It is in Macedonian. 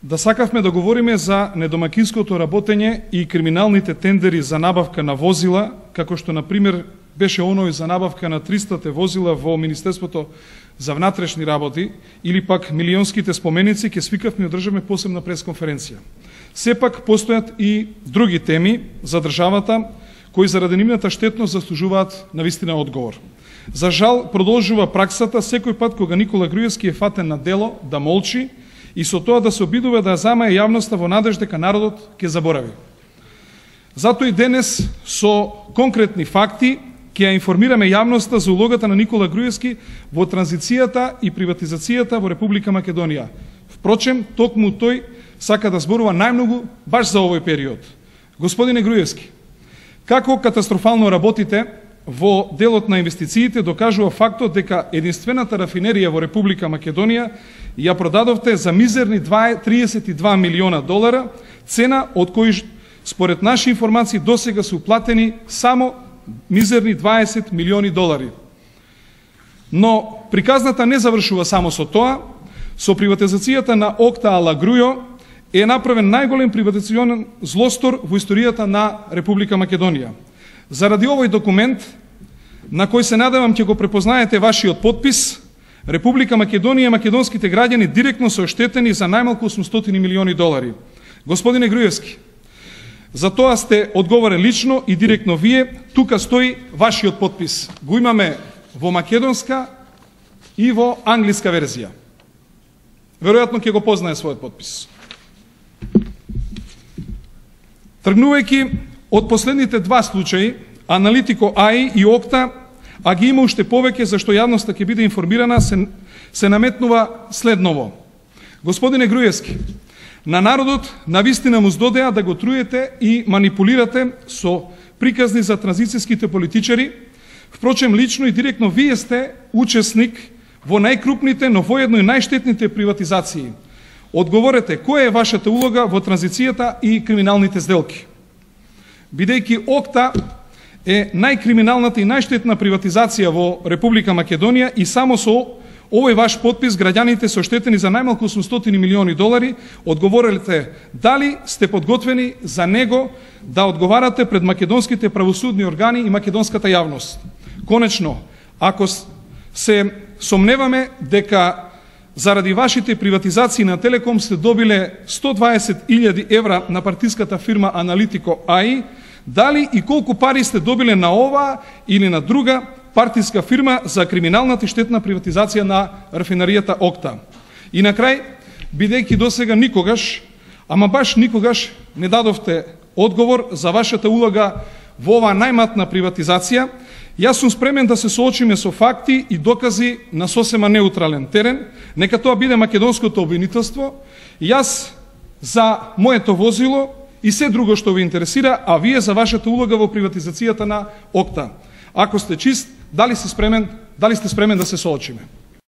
да сакавме да говориме за недомакинското работење и криминалните тендери за набавка на возила, како што, например, беше оној за набавка на 300 возила во Министерството за внатрешни работи, или пак милионските споменици, ќе свикавме и одржавме посебна пресконференција. Сепак постојат и други теми за државата, кои заради нивната штетност заслужуваат навистина одговор. За жал, продолжува праксата секој пат кога Никола Груевски е фатен на дело да молчи и со тоа да се обидува да замае јавноста во надеж дека народот ќе заборави. Затоа и денес со конкретни факти ќе ја информираме јавноста за улогата на Никола Груевски во транзицијата и приватизацијата во Република Македонија. Впрочем, токму тој сака да зборува најмногу баш за овој период. Господине Груевски, како катастрофално работите во делот на инвестициите, докажува фактот дека единствената рафинерија во Република Македонија ја продадовте за мизерни 32 милиона долара, цена од кои според наши информации досега се уплатени само мизерни 20 милиони долари. Но приказната не завршува само со тоа. Со приватизацијата на Окта ала Грујо е направен најголем приватизационен злостор во историјата на Република Македонија. Заради овој документ, на кој се надевам ќе го препознаете вашиот подпис, Република Македонија и македонските граѓани директно се оштетени за најмалку 800 милиони долари. Господине Груевски, за тоа сте одговорен лично и директно вие. Тука стои вашиот подпис. Го имаме во македонска и во англиска верзија. Веројатно ќе го познае својот подпис. Тргнувајќи од последните два случаи, Аналитико АИ и Окта, а ги има уште повеќе за што јавноста ќе биде информирана, се наметнува следново. Господине Груевски, на народот навистина му здодеа да го труете и манипулирате со приказни за транзицијските политичари. Впрочем, лично и директно вие сте учесник во најкрупните, но воедно и најштетните приватизации. Одговорете, која е вашата улога во транзицијата и криминалните сделки? Бидејќи Окта е најкриминалната и најштетна приватизација во Република Македонија и само со овој ваш подпис граѓаните се оштетени за најмалку 800 милиони долари, одговорете дали сте подготвени за него да одговарате пред македонските правосудни органи и македонската јавност. Конечно, ако се сомневаме дека заради вашите приватизации на Телеком сте добиле 120.000 евра на партиската фирма Аналитико АИ, дали и колку пари сте добиле на оваа или на друга партиска фирма за криминалната и штетна приватизација на рафинаријата Окта. И на крај, бидејќи досега никогаш, ама баш никогаш не дадовте одговор за вашата улога во оваа најматна приватизација, јас сум спремен да се соочиме со факти и докази на сосема неутрален терен, нека тоа биде македонското обвинителство, јас за моето возило и се друго што ви интересира, а вие за вашата улога во приватизацијата на Окта. Ако сте чист, дали сте спремен да се соочиме?